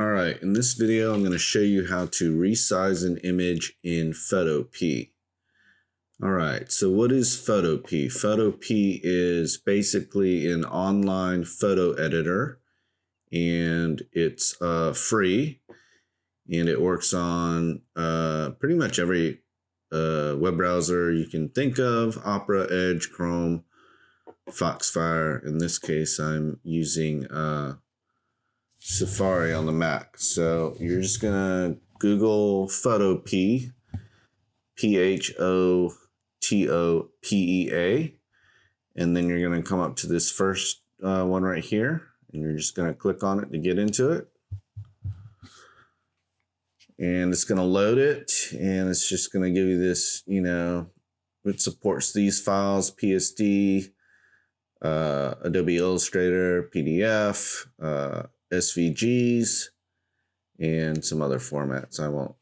All right, in this video, I'm going to show you how to resize an image in Photopea. All right, so what is Photopea? Photopea is basically an online photo editor, and it's free, and it works on pretty much every web browser you can think of: Opera, Edge, Chrome, Foxfire. In this case, I'm using Safari on the Mac. So you're just gonna Google Photopea, Photopea, and then you're gonna come up to this first one right here, and you're just gonna click on it to get into it. And it's gonna load it, and it's just gonna give you this, it supports these files: PSD, Adobe Illustrator, PDF, SVGs, and some other formats. I won't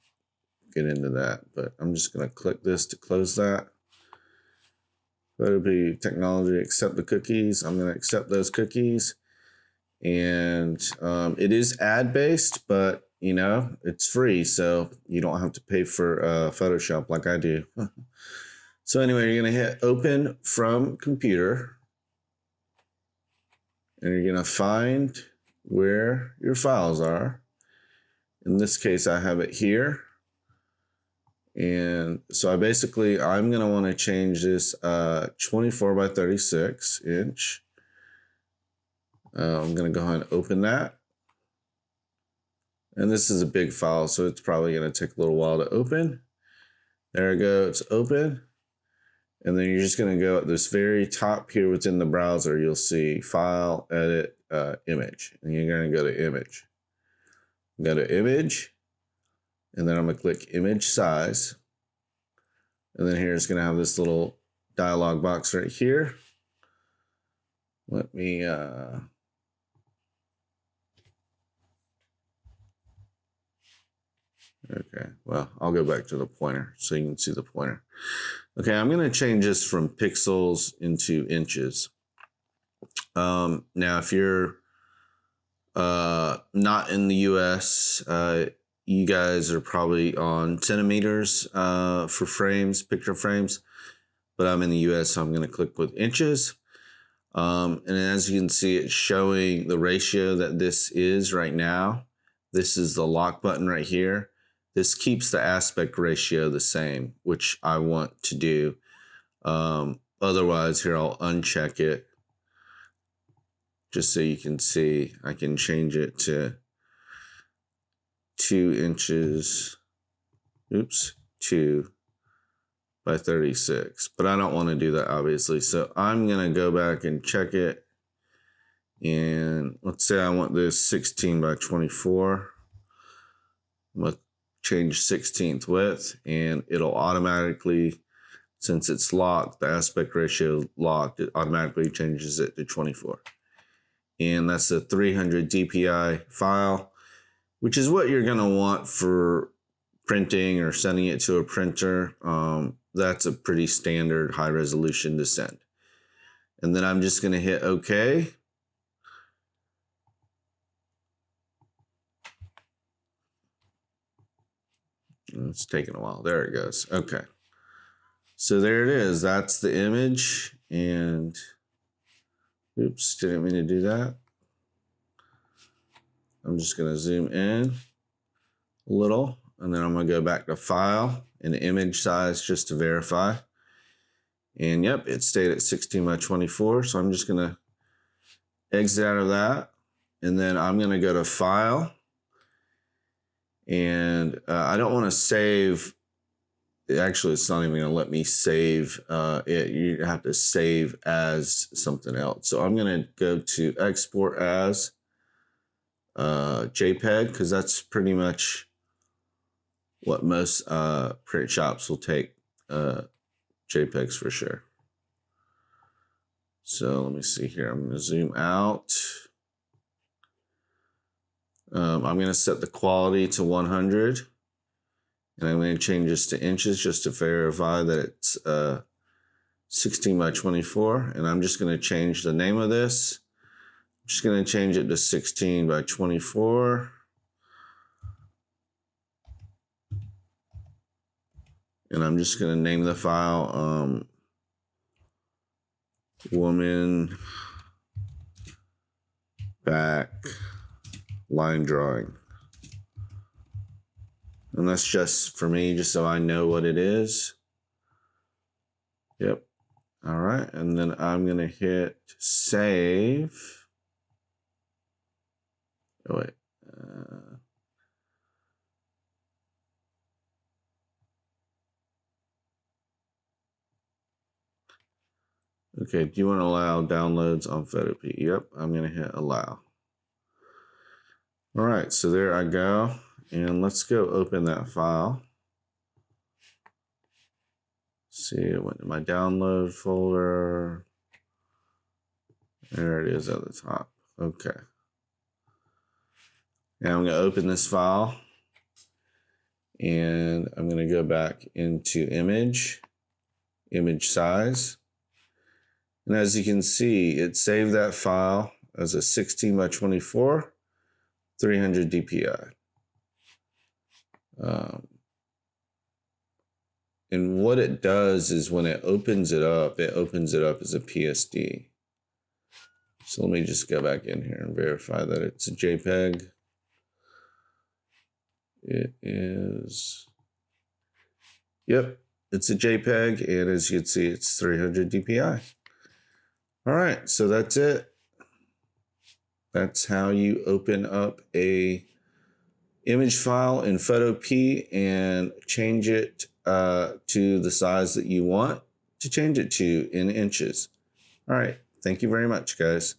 get into that, but I'm just going to click this to close that. Photopea technology, accept the cookies. I'm going to accept those cookies. And it is ad-based, but it's free, so you don't have to pay for Photoshop like I do. So anyway, you're going to hit open from computer, and you're going to find where your files are. In this case, I have it here. And so I'm going to want to change this 24 by 36 inch. I'm going to go ahead and open that. And this is a big file, so it's probably going to take a little while to open. There we go, it's open. And then you're just going to go at this very top here within the browser. You'll see File, Edit, Image. And you're going to go to Image. Go to Image. And then I'm going to click Image Size. And then here it's going to have this little dialog box right here. Let me... Okay, well, I'll go back to the pointer so you can see the pointer. Okay, I'm going to change this from pixels into inches. Now, if you're not in the US, you guys are probably on centimeters for frames, picture frames. But I'm in the US, so I'm going to click with inches. And as you can see, it's showing the ratio that this is right now. This is the lock button right here. This keeps the aspect ratio the same, which I want to do. Otherwise, here I'll uncheck it just so you can see. I can change it to 2 inches. Oops, 2 by 36. But I don't want to do that, obviously. So I'm going to go back and check it. And let's say I want this 16 by 24. I'm going to change 16th width, and it'll automatically, since it's locked, the aspect ratio locked, it automatically changes it to 24. And that's a 300 dpi file, which is what you're going to want for printing or sending it to a printer. That's a pretty standard high resolution to send. And then I'm just going to hit OK. It's taking a while. There it goes. Okay. So there it is. That's the image. And oops, didn't mean to do that. I'm just going to zoom in a little. And then I'm going to go back to File and Image Size just to verify. And yep, it stayed at 16 by 24. So I'm just going to exit out of that. And then I'm going to go to File. And I don't want to save. Actually, it's not even going to let me save it. You have to save as something else. So I'm going to go to Export as JPEG, because that's pretty much what most print shops will take JPEGs for sure. So let me see here. I'm going to zoom out. I'm going to set the quality to 100, and I'm going to change this to inches just to verify that it's 16 by 24. And I'm just going to change the name of this. I'm just going to change it to 16 by 24. And I'm just going to name the file woman back line drawing. And that's just for me, just so I know what it is. Yep. All right. And then I'm going to hit save. Oh, wait. Okay. Do you want to allow downloads on Photopea? Yep. I'm going to hit allow. All right. So there I go. And let's go open that file. See, it went to my download folder. There it is at the top. Okay. Now I'm going to open this file. And I'm going to go back into image size. And as you can see, it saved that file as a 16 by 24, 300 DPI. And what it does is when it opens it up as a PSD. So let me just go back in here and verify that it's a JPEG. It is, yep, it's a JPEG, and as you can see, it's 300 DPI. All right, so that's it. That's how you open up a image file in Photopea and change it to the size that you want to change it to in inches. All right, thank you very much, guys.